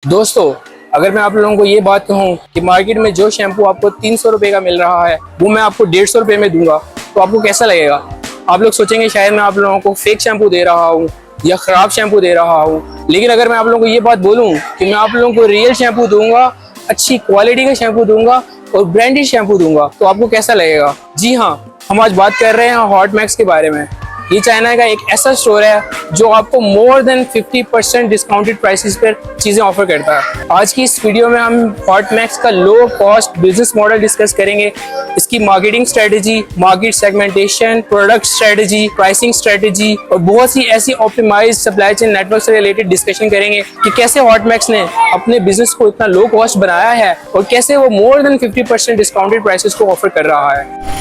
दोस्तों, अगर मैं आप लोगों को ये बात कहूँ कि मार्केट में जो शैम्पू आपको 300 रुपये का मिल रहा है वो मैं आपको 150 रुपये में दूंगा, तो आपको कैसा लगेगा? आप लोग सोचेंगे शायद मैं आप लोगों को फेक शैम्पू दे रहा हूँ या ख़राब शैम्पू दे रहा हूँ। लेकिन अगर मैं आप लोगों को ये बात बोलूँ कि मैं आप लोगों को रियल शैम्पू दूंगा, अच्छी क्वालिटी का शैम्पू दूंगा और ब्रांडेड शैम्पू दूंगा, तो आपको कैसा लगेगा? जी हाँ, हम आज बात कर रहे हैं हॉट मैक्स के बारे में। ये चाइना का एक ऐसा स्टोर है जो आपको मोर देन 50% डिस्काउंटेड प्राइसेस पर चीज़ें ऑफर करता है। आज की इस वीडियो में हम हॉट मैक्स का low cost business model discuss करेंगे, इसकी marketing strategy, market segmentation, product strategy, pricing strategy और बहुत सी ऐसी ऑप्टिमाइज सप्लाई चेन नेटवर्क से रिलेटेड डिस्कशन करेंगे कि कैसे हॉट मैक्स ने अपने बिजनेस को इतना लो कॉस्ट बनाया है और कैसे वो मोर देन 50% डिस्काउंटेड प्राइसेस को ऑफर कर रहा है।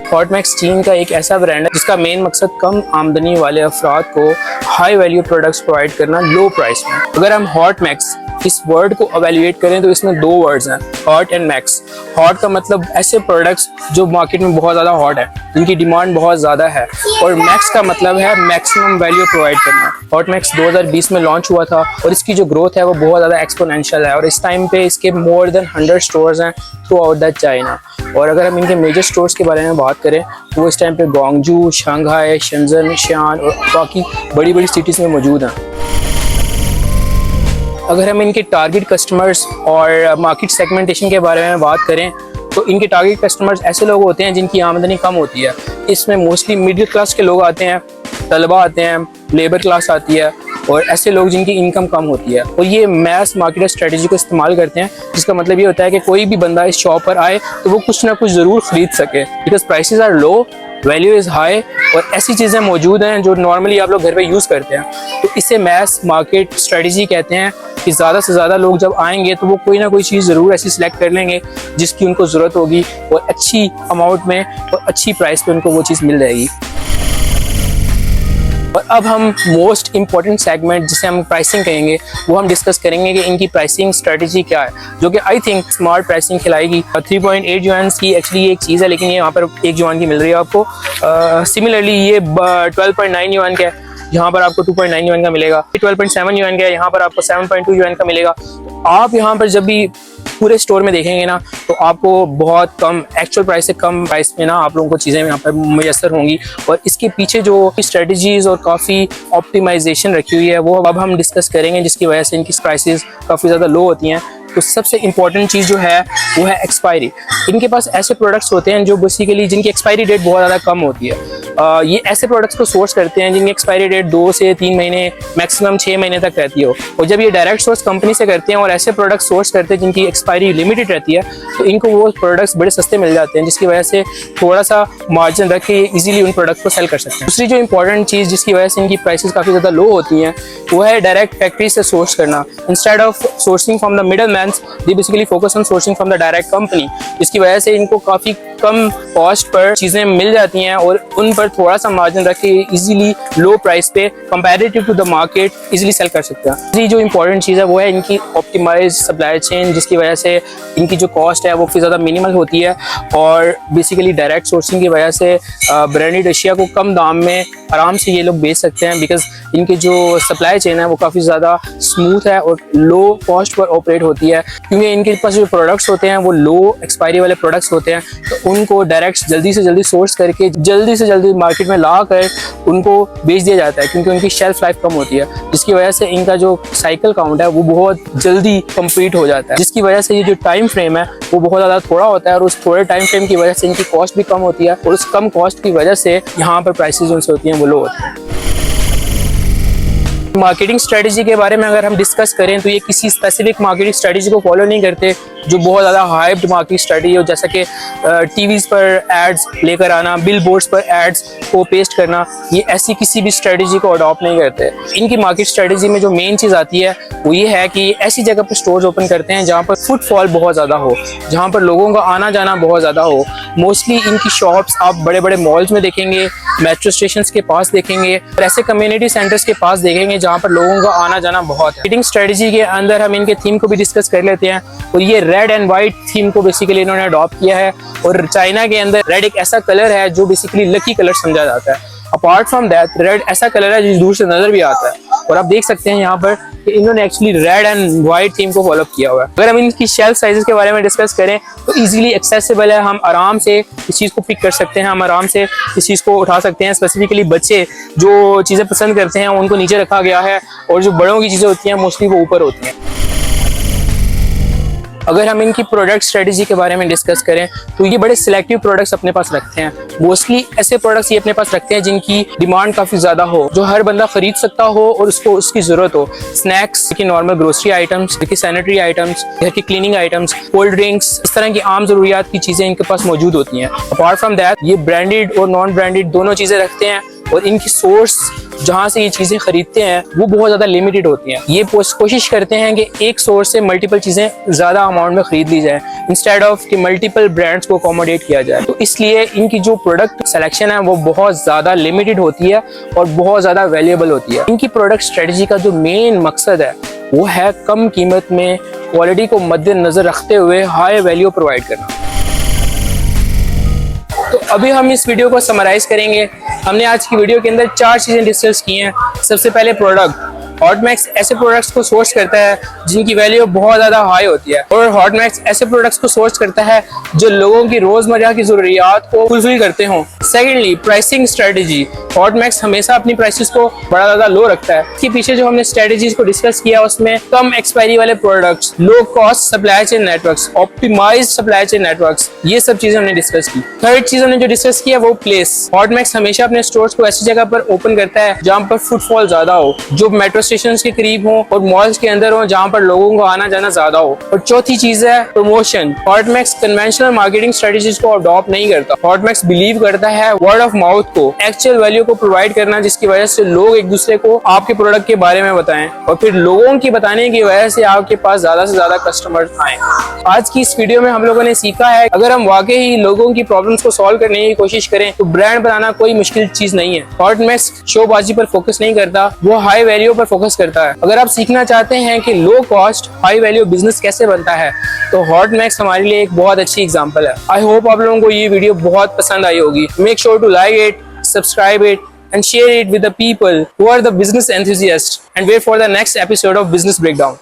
हॉट मैक्स चीन का एक ऐसा ब्रांड है जिसका मेन मकसद कम आमदनी वाले अफराद को हाई वैल्यू प्रोडक्ट्स प्रोवाइड करना लो प्राइस में। अगर हम हॉट मैक्स इस वर्ड को एवेल्युएट करें तो इसमें दो वर्ड्स हैं, हॉट एंड मैक्स। हॉट का मतलब ऐसे प्रोडक्ट्स जो मार्केट में बहुत ज़्यादा हॉट है, जिनकी डिमांड बहुत ज़्यादा है, और मैक्स का मतलब है मैक्सिमम वैल्यू प्रोवाइड करना। हॉट मैक्स 2020 में लॉन्च हुआ था और इसकी जो ग्रोथ है वो बहुत ज़्यादा एक्सपोनेंशियल है और इस टाइम पे इसके मोर देन 100 स्टोर्स हैं थ्रू आउट द चाइना। और अगर हम इनके मेजर स्टोर्स के बारे में बात करें तो वो इस टाइम पे ग्वांगजू, शंघाई, शेंजन, शियान और बाकी बड़ी बड़ी सिटीज़ में मौजूद हैं। अगर हम इनके टारगेट कस्टमर्स और मार्केट सेगमेंटेशन के बारे में बात करें तो इनके टारगेट कस्टमर्स ऐसे लोग होते हैं जिनकी आमदनी कम होती है। इसमें मोस्टली मिडिल क्लास के लोग आते हैं, तलबा आते हैं, लेबर क्लास आती है और ऐसे लोग जिनकी इनकम कम होती है। और ये मैस मार्केटर स्ट्रेटजी को इस्तेमाल करते हैं, जिसका मतलब ये होता है कि कोई भी बंदा इस शॉप पर आए तो वो कुछ ना कुछ ज़रूर खरीद सके, because prices are low, value is high और ऐसी चीज़ें मौजूद हैं जो नॉर्मली आप लोग घर पे यूज़ करते हैं। तो इसे मैस मार्केट स्ट्रेटजी कहते हैं कि ज़्यादा से ज़्यादा लोग जब आएंगे तो वो कोई ना कोई चीज़ ज़रूर ऐसी सिलेक्ट कर लेंगे जिसकी उनको ज़रूरत होगी और अच्छी अमाउंट में और अच्छी प्राइस पे उनको वो चीज़ मिल जाएगी। और अब हम मोस्ट इम्पॉर्टेंट सेगमेंट जिसे हम प्राइसिंग कहेंगे वो हम डिस्कस करेंगे कि इनकी प्राइसिंग स्ट्रेटजी क्या है, जो कि आई थिंक स्मार्ट प्राइसिंग खिलाएगी। 3.8 युआन्स की एक्चुअली एक चीज़ है, लेकिन ये यहाँ पर 1 युआन की मिल रही है आपको। सिमिलरली ये 12.9 युआन का है, यहाँ पर आपको 2.9 युआन का मिलेगा। 12.7 युआन का है, यहाँ पर आपको 7.2 युआन का मिलेगा। आप यहाँ पर जब भी पूरे स्टोर में देखेंगे ना तो आपको बहुत कम एक्चुअल प्राइस से कम प्राइस में ना आप लोगों को चीज़ें यहाँ पर मैसर होंगी। और इसके पीछे जो स्ट्रेटजीज और काफ़ी ऑप्टिमाइजेशन रखी हुई है वो अब हम डिस्कस करेंगे, जिसकी वजह से इनकी प्राइसेस काफ़ी ज़्यादा लो होती हैं। तो सबसे इम्पॉर्टेंट चीज़ जो है वो है एक्सपायरी। इनके पास ऐसे प्रोडक्ट्स होते हैं जो बेसिकली जिनकी एक्सपायरी डेट बहुत ज़्यादा कम होती है। ये ऐसे प्रोडक्ट्स को सोर्स करते हैं जिनकी एक्सपायरी डेट 2 से 3 महीने, मैक्सिमम 6 महीने तक रहती हो। और जब ये डायरेक्ट सोर्स कंपनी से करते हैं और ऐसे प्रोडक्ट्स सोर्स करते हैं जिनकी एक्सपायरी लिमिटेड रहती है, तो इनको वो प्रोडक्ट्स बड़े सस्ते मिल जाते हैं, जिसकी वजह से थोड़ा सा मार्जिन रख के इजीली उन प्रोडक्ट को सेल कर सकते हैं। दूसरी जो इंपॉर्टेंट चीज़ जिसकी वजह से इनकी प्राइसेस काफ़ी ज़्यादा लो होती हैं वो है डायरेक्ट फैक्ट्री से सोर्स करना। Instead of sourcing from the middle mans, they basically focus on sourcing from the direct company, जिसकी वजह से इनको काफ़ी कम कॉस्ट पर चीज़ें मिल जाती हैं और उन पर थोड़ा सा मार्जिन रख के इजीली लो प्राइस पे comparative to the market easily sell कर सकते हैं। दूसरी जो इंपॉर्टेंट चीज़ है वो है इनकी ऑप्टिमाइज सप्लाई चेन, जिसकी वजह से इनकी जो कॉस्ट है वो काफ़ी ज़्यादा मिनिमल होती है और बेसिकली डायरेक्ट सोर्सिंग की वजह से ब्रांडेड एशिया को कम दाम में आराम से ये लोग बेच सकते हैं, बिकॉज इनकी जो सप्लाई चेन है वो काफ़ी ज़्यादा स्मूथ है और लो कॉस्ट पर ऑपरेट होती है। क्योंकि इनके पास जो प्रोडक्ट्स होते हैं वो लो एक्सपायरी वाले प्रोडक्ट्स होते हैं, तो उनको डायरेक्ट जल्दी से जल्दी सोर्स करके जल्दी से जल्दी मार्केट में ला कर उनको बेच दिया जाता है, क्योंकि उनकी शेल्फ लाइफ कम होती है, जिसकी वजह से इनका जो साइकिल काउंट है वो बहुत जल्दी कंप्लीट हो जाता है, जिसकी वजह से ये जो टाइम फ्रेम है वो बहुत ज़्यादा थोड़ा होता है और उस थोड़े टाइम फ्रेम की वजह से इनकी कॉस्ट भी कम होती है और उस कम कॉस्ट की वजह से यहाँ पर प्राइसेस उनसे होती हैं वो लो होती हैं। मार्केटिंग स्ट्रेटजी के बारे में अगर हम डिस्कस करें तो ये किसी स्पेसिफिक मार्केटिंग स्ट्रेटजी को फॉलो नहीं करते जो बहुत ज़्यादा हाइप्ड मार्केटिंग स्ट्रेटजी हो, जैसा कि टीवीज़ पर एड्स लेकर आना, बिल बोर्ड्स पर एड्स को पेस्ट करना। ये ऐसी किसी भी स्ट्रेटजी को अडॉप्ट नहीं करते। इनकी मार्केट स्ट्रेटजी में जो मेन चीज़ आती है वो ये है कि ऐसी जगह पर स्टोर्स ओपन करते हैं जहाँ पर फुटफॉल बहुत ज़्यादा हो, जहाँ पर लोगों का आना जाना बहुत ज़्यादा हो। मोस्टली इनकी शॉप्स आप बड़े बड़े मॉल्स में देखेंगे, मेट्रो स्टेशन के पास देखेंगे और ऐसे कम्युनिटी सेंटर्स के पास देखेंगे जहाँ पर लोगों का आना जाना बहुत है। मार्केटिंग स्ट्रेटजी के अंदर हम इनके थीम को भी डिस्कस कर लेते हैं और ये रेड एंड व्हाइट थीम को बेसिकली इन्होंने अडॉप्ट किया है और चाइना के अंदर रेड एक ऐसा कलर है जो बेसिकली लकी कलर समझा जाता है। अपार्ट फ्रॉम दैट रेड ऐसा कलर है जो दूर से नजर भी आता है और आप देख सकते हैं यहाँ पर कि इन्होंने actually red and white theme को फॉलो किया हुआ है। अगर हम इनकी शेल्फ साइजेस के बारे में डिस्कस करें तो इजीली एक्सेसिबल है, हम आराम से इस चीज़ को पिक कर सकते हैं, हम आराम से इस चीज़ को उठा सकते हैं। स्पेसिफिकली बच्चे जो चीज़ें पसंद करते हैं उनको नीचे रखा गया है और जो बड़ों की चीज़ें होती हैं मोस्टली वो ऊपर होती हैं। अगर हम इनकी प्रोडक्ट स्ट्रेटजी के बारे में डिस्कस करें तो ये बड़े सिलेक्टिव प्रोडक्ट्स अपने पास रखते हैं। मोस्टली ऐसे प्रोडक्ट्स ये अपने पास रखते हैं जिनकी डिमांड काफ़ी ज़्यादा हो, जो हर बंदा खरीद सकता हो और उसको उसकी ज़रूरत हो। स्नैक्स की नॉर्मल ग्रोसरी आइटम्स, की सैनिटरी आइटम्स, घर की क्लीनिंग आइटम्स, कोल्ड ड्रिंक्स, इस तरह की आम ज़रूरियात की चीज़ें इनके पास मौजूद होती हैं। अपार्ट फ्राम दैट ये ब्रांडेड और नॉन ब्रांडेड दोनों चीज़ें रखते हैं और इनकी सोर्स जहाँ से ये चीज़ें खरीदते हैं वो बहुत ज़्यादा लिमिटेड होती हैं। ये कोशिश करते हैं कि एक सोर्स से मल्टीपल चीज़ें ज़्यादा अमाउंट में खरीद ली जाए इंस्टेड ऑफ कि मल्टीपल ब्रांड्स को अकोमोडेट किया जाए। तो इसलिए इनकी जो प्रोडक्ट सिलेक्शन है वो बहुत ज़्यादा लिमिटेड होती है और बहुत ज़्यादा वैल्यूएबल होती है। इनकी प्रोडक्ट स्ट्रेटजी का जो मेन मकसद है वो है कम कीमत में क्वालिटी को मद्देनजर रखते हुए हाई वैल्यू प्रोवाइड करना। तो अभी हम इस वीडियो को समराइज करेंगे। हमने आज की वीडियो के अंदर 4 चीज़ें डिस्कस की हैं। सबसे पहले प्रोडक्ट। हॉटमैक्स ऐसे प्रोडक्ट्स को सोर्स करता है जिनकी वैल्यू बहुत ज़्यादा हाई होती है और हॉटमैक्स ऐसे प्रोडक्ट्स को सोर्स करता है जो लोगों की रोज़मर्रा की ज़रूरियात को फुलफिल करते हों। Secondly, pricing strategy. हॉटमैक्स हमेशा अपनी प्राइसेस को बड़ा ज़्यादा लो रखता है। इसके पीछे जो हमने स्ट्रेटजीज को डिस्कस किया उसमें कम एक्सपायरी वाले products, low cost supply chain networks, optimized supply chain networks, ये सब चीज़ें हमने डिस्कस की। थर्ड चीज़ हमने जो डिस्कस किया वो प्लेस। हॉटमैक्स हमेशा अपने स्टोर्स को ऐसी जगह पर ओपन करता है जहाँ पर फुटफॉल ज़्यादा हो, जो मेट्रो स्टेशन के करीब हो और मॉल्स के अंदर हो जहाँ पर लोगों को आना जाना ज्यादा हो। और चौथी चीज है प्रमोशन। हॉटमैक्स कन्वेंशनल मार्केटिंग स्ट्रेटजीज को अडॉप्ट नहीं करता। हॉटमैक्स बिलीव करता है वर्ड ऑफ माउथ को, एक्चुअल वैल्यू को प्रोवाइड करना, जिसकी वजह से लोग एक दूसरे को आपके प्रोडक्ट के बारे में बताएं और फिर लोगों की बताने की वजह से आपके पास ज्यादा से ज्यादा कस्टमर्स आए। आज की इस वीडियो में हम लोगों ने सीखा है अगर हम वाकई ही लोगों की प्रॉब्लम्स को सॉल्व करने की कोशिश करें तो ब्रांड बनाना कोई मुश्किल चीज नहीं है। हॉटमैक्स शोबाजी पर फोकस नहीं करता, वो हाई वैल्यू पर फोकस करता है। अगर आप सीखना चाहते हैं कि low cost high value business कैसे बनता है तो हॉटमैक्स हमारे लिए एक बहुत अच्छी एग्जांपल है। आई होप आप लोगों को ये वीडियो बहुत पसंद आई होगी। Make sure to like it, subscribe it and share it with the people who are the business enthusiasts and wait for the next episode of Business Breakdown.